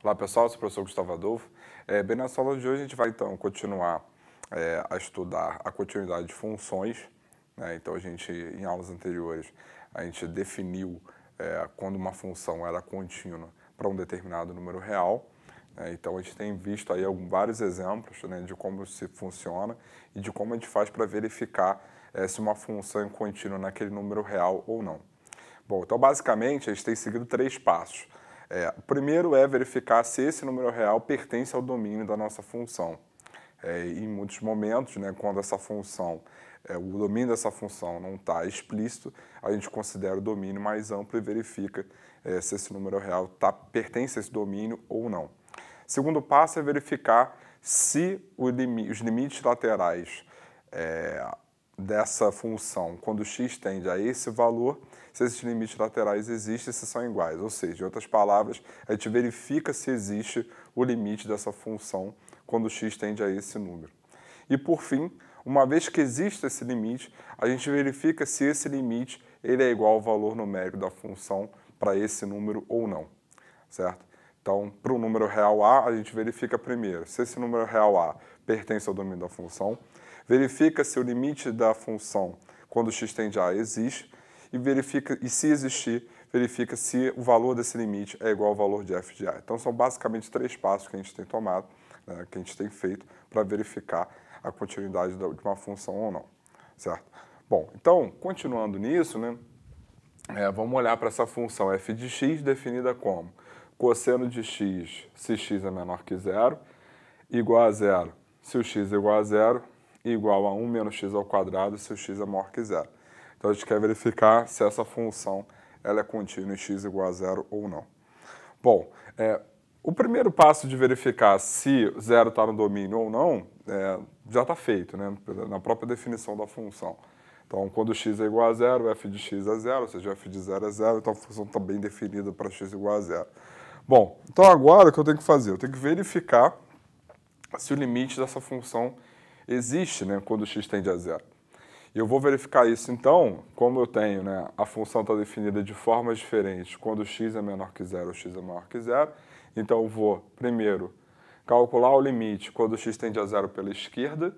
Olá pessoal, eu sou o professor Gustavo Adolfo. Bem, nessa aula de hoje a gente vai então continuar a estudar a continuidade de funções, né? Então em aulas anteriores, a gente definiu quando uma função era contínua para um determinado número real. Então a gente tem visto aí vários exemplos, né, de como se funciona e de como a gente faz para verificar se uma função é contínua naquele número real ou não. Bom, então basicamente a gente tem seguido 3 passos. O primeiro é verificar se esse número real pertence ao domínio da nossa função. Em muitos momentos, né, quando essa função, o domínio dessa função não está explícito, a gente considera o domínio mais amplo e verifica se esse número real pertence a esse domínio ou não. Segundo passo é verificar se os limites laterais dessa função, quando x tende a esse valor, se esses limites laterais existem e se são iguais. Ou seja, em outras palavras, a gente verifica se existe o limite dessa função quando x tende a esse número. E por fim, uma vez que existe esse limite, a gente verifica se esse limite ele é igual ao valor numérico da função para esse número ou não, certo? Então, para o número real A, a gente verifica primeiro se esse número real A pertence ao domínio da função, verifica se o limite da função quando x tende a existe e se existir, verifica se o valor desse limite é igual ao valor de f de a. Então, são basicamente 3 passos que a gente tem tomado, né, que a gente tem feito para verificar a continuidade de uma função ou não, certo? Bom, então, continuando nisso, né, vamos olhar para essa função f de x definida como cosseno de x se x é menor que zero, igual a zero se o x é igual a zero, e igual a 1 menos x ao quadrado se o x é maior que zero. Então, a gente quer verificar se essa função ela é contínua em x igual a zero ou não. Bom, o primeiro passo de verificar se zero está no domínio ou não já está feito, né, na própria definição da função. Então, quando x é igual a zero, f de x é zero, ou seja, f de zero é zero, então a função está bem definida para x igual a zero. Bom, então agora o que eu tenho que fazer? Eu tenho que verificar se o limite dessa função existe, né, quando x tende a zero. E eu vou verificar isso, então, como eu tenho, né, a função está definida de formas diferentes quando x é menor que zero ou x é maior que zero. Então, eu vou, primeiro, calcular o limite quando x tende a zero pela esquerda.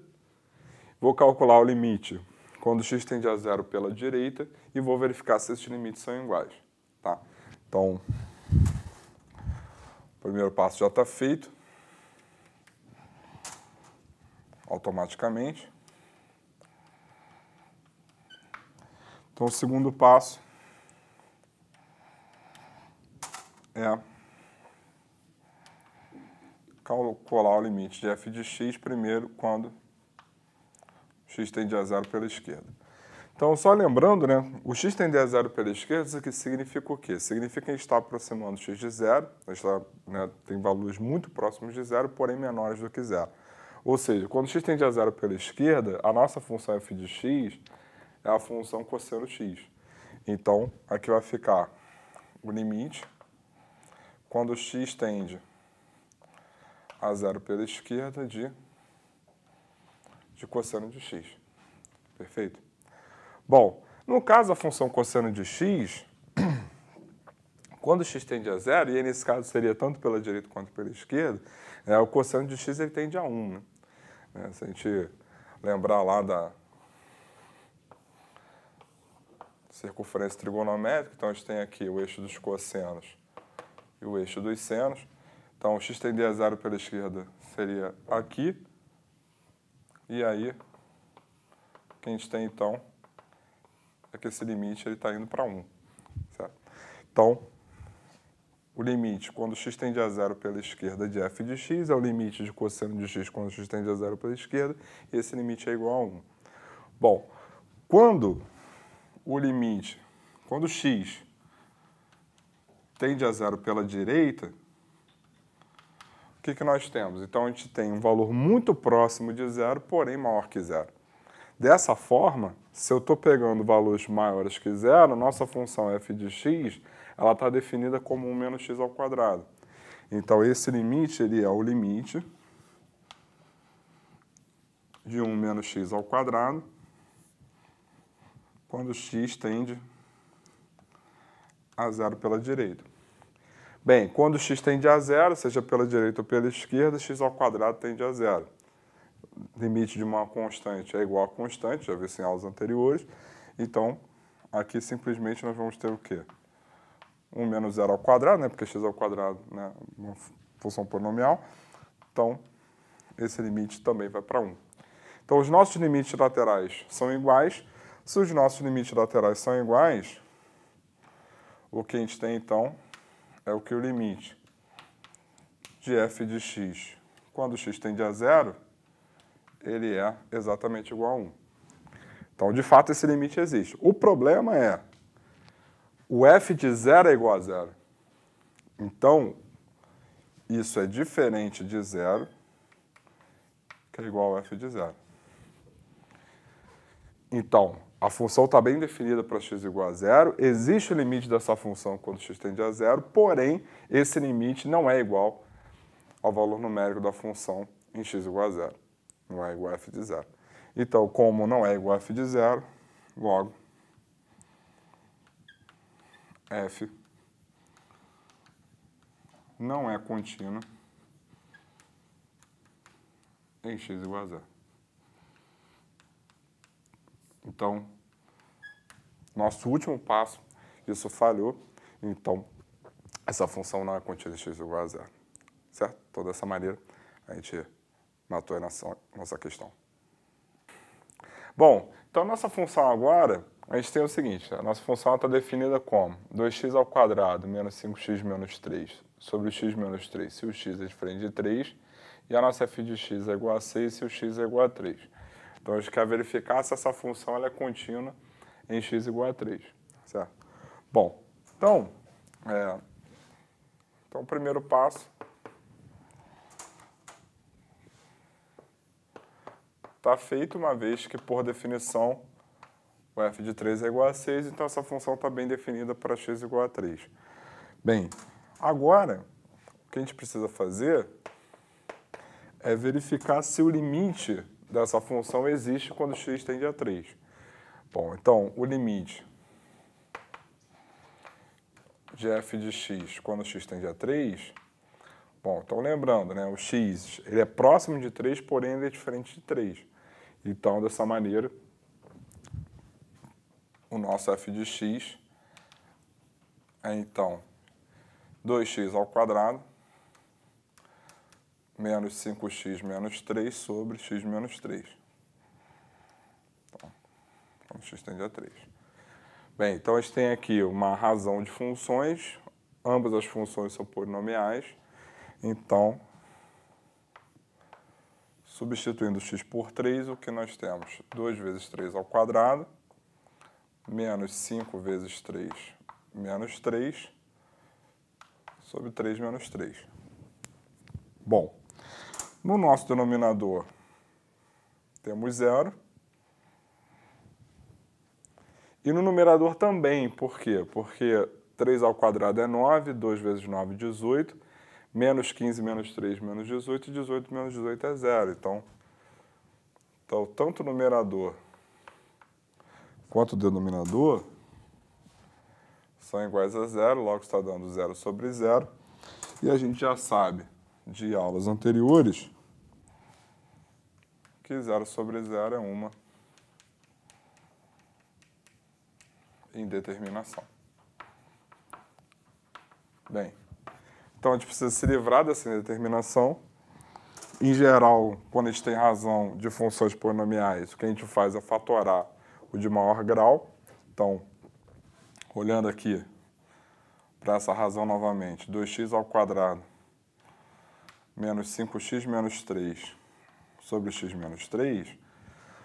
Vou calcular o limite quando x tende a zero pela direita e vou verificar se esses limites são iguais. Tá? Então, o primeiro passo já está feito automaticamente. Então, o segundo passo é calcular o limite de f de x primeiro quando x tende a zero pela esquerda. Então, só lembrando, né, o x tende a zero pela esquerda, isso aqui significa o quê? Significa que a gente está aproximando x de zero, a gente tem valores muito próximos de zero, porém menores do que zero. Ou seja, quando x tende a zero pela esquerda, a nossa função f de x é a função cosseno x. Então, aqui vai ficar o limite quando x tende a zero pela esquerda de cosseno de x. Perfeito? Bom, no caso da função cosseno de x, quando x tende a zero, e aí nesse caso seria tanto pela direita quanto pela esquerda, o cosseno de x ele tende a 1. Né? Se a gente lembrar lá da circunferência trigonométrica, então a gente tem aqui o eixo dos cossenos e o eixo dos senos. Então, x tender a zero pela esquerda seria aqui. E aí, o que a gente tem, então, é que esse limite está indo para 1. Certo? Então, o limite quando x tende a zero pela esquerda de f de x é o limite de cosseno de x quando x tende a zero pela esquerda, e esse limite é igual a 1. Bom, quando x tende a zero pela direita, o que nós temos? Então, a gente tem um valor muito próximo de zero, porém maior que zero. Dessa forma, se eu estou pegando valores maiores que zero, nossa função f de x ela está definida como 1 menos x ao quadrado. Então, esse limite ele é o limite de 1 menos x ao quadrado quando x tende a zero pela direita. Bem, quando x tende a zero, seja pela direita ou pela esquerda, x ao quadrado tende a zero. Limite de uma constante é igual a constante, já vi isso em aulas anteriores. Então, aqui simplesmente nós vamos ter o quê? 1 menos zero ao quadrado, né? Porque x ao quadrado, né? Uma função polinomial. Então, esse limite também vai para 1. Então, os nossos limites laterais são iguais. Se os nossos limites laterais são iguais, o que a gente tem, então, é o que o limite de f de x, quando x tende a zero, ele é exatamente igual a 1. Então, de fato, esse limite existe. O problema é, o f de zero é igual a zero. Então, isso é diferente de zero, que é igual a f de zero. Então, a função está bem definida para x igual a zero, existe o limite dessa função quando x tende a zero, porém, esse limite não é igual ao valor numérico da função em x igual a zero. Não é igual a f de zero. Então, como não é igual a f de zero, logo, f não é contínua em x igual a zero. Então, nosso último passo, isso falhou, então essa função não é contínua em x igual a zero. Certo? Então, dessa maneira, a gente matou a nossa questão. Bom, então nossa função agora, a gente tem o seguinte, a nossa função está definida como 2x ao quadrado menos 5x menos 3 sobre x menos 3, se o x é diferente de 3, e a nossa f de x é igual a 6 se o x é igual a 3. Então, a gente quer verificar se essa função ela é contínua em x igual a 3, certo? Bom, então o primeiro passo está feito, uma vez que, por definição, o f de 3 é igual a 6, então essa função está bem definida para x igual a 3. Bem, agora, o que a gente precisa fazer é verificar se o limite dessa função existe quando x tende a 3. Bom, então, o limite de f de x quando x tende a 3, bom, então lembrando, né, o x ele é próximo de 3, porém ele é diferente de 3. Então, dessa maneira, o nosso f de x é, então, 2x ao quadrado menos 5x menos 3 sobre x menos 3. Então, quando x tende a 3. Bem, então a gente tem aqui uma razão de funções, ambas as funções são polinomiais, então, substituindo x por 3, o que nós temos? 2 vezes 3 ao quadrado, menos 5 vezes 3 menos 3, sobre 3 menos 3. Bom, no nosso denominador temos 0. E no numerador também, por quê? Porque 3 ao quadrado é 9, 2 vezes 9 é 18, menos 15 menos 3 menos 18, e 18 menos 18 é 0. Então, tanto o numerador quanto o denominador são iguais a 0, logo está dando 0 sobre 0. E a gente já sabe de aulas anteriores que 0 sobre 0 é uma indeterminação. Bem, então a gente precisa se livrar dessa indeterminação. Em geral, quando a gente tem razão de funções polinomiais, o que a gente faz é fatorar o de maior grau. Então, olhando aqui para essa razão novamente, 2x ao quadrado menos 5x menos 3 sobre x menos 3.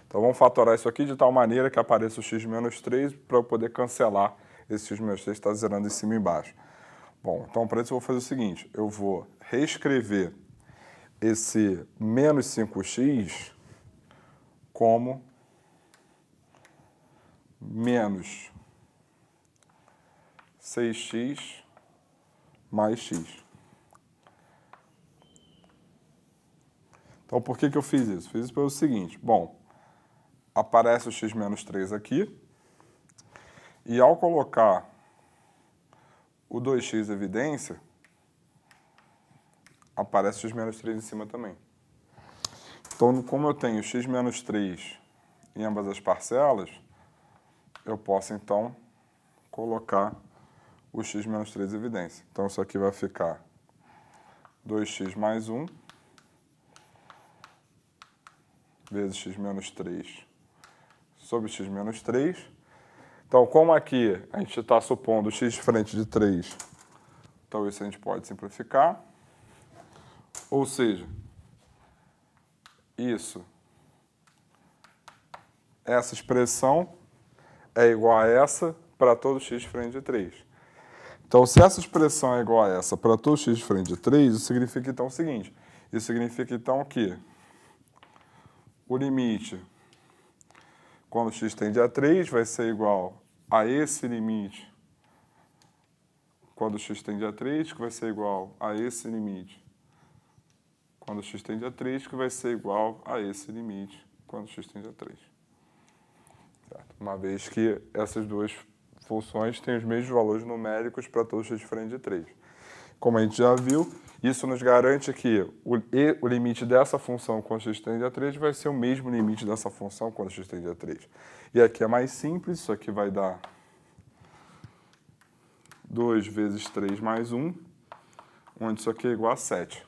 Então, vamos fatorar isso aqui de tal maneira que apareça o x menos 3 para eu poder cancelar esse x menos 3 que está zerando em cima e embaixo. Bom, então para isso eu vou fazer o seguinte, eu vou reescrever esse menos 5x como menos 6x mais x. Então, por que eu fiz isso? Fiz isso pelo seguinte, bom, aparece o x menos 3 aqui, e ao colocar o 2x em evidência, aparece x menos 3 em cima também. Então, como eu tenho x menos 3 em ambas as parcelas, eu posso, então, colocar o x menos 3 em evidência. Então, isso aqui vai ficar 2x mais 1 vezes x menos 3 sobre x menos 3. Então, como aqui a gente está supondo x frente de 3, então isso a gente pode simplificar. Ou seja, essa expressão é igual a essa para todo x frente de 3. Então, se essa expressão é igual a essa para todo x frente de 3, isso significa então o seguinte. Isso significa então que o limite quando x tende a 3 vai ser igual a esse limite quando x tende a 3, que vai ser igual a esse limite quando x tende a 3, que vai ser igual a esse limite quando x tende a 3. Certo? Uma vez que essas duas funções têm os mesmos valores numéricos para todo x frente de 3. Como a gente já viu, isso nos garante que o limite dessa função quando x tende a 3 vai ser o mesmo limite dessa função quando x tende a 3. E aqui é mais simples, isso aqui vai dar 2 vezes 3 mais 1, onde isso aqui é igual a 7.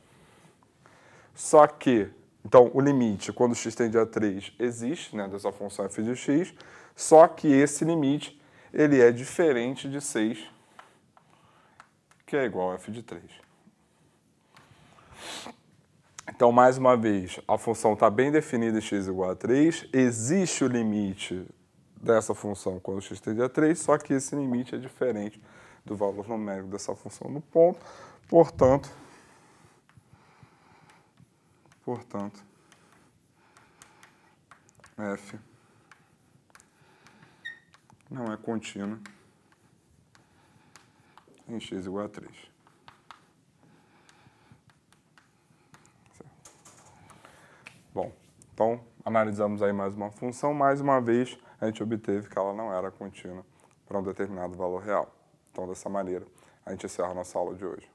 Só que, então, o limite quando x tende a 3 existe, né, dessa função f de x, só que esse limite ele é diferente de 6, que é igual a f de 3. Então, mais uma vez, a função está bem definida em x igual a 3, existe o limite dessa função quando x tende a 3, só que esse limite é diferente do valor numérico dessa função no ponto, portanto, f não é contínua em x igual a 3. Bom, então analisamos aí mais uma função, mais uma vez a gente obteve que ela não era contínua para um determinado valor real. Então, dessa maneira, a gente encerra a nossa aula de hoje.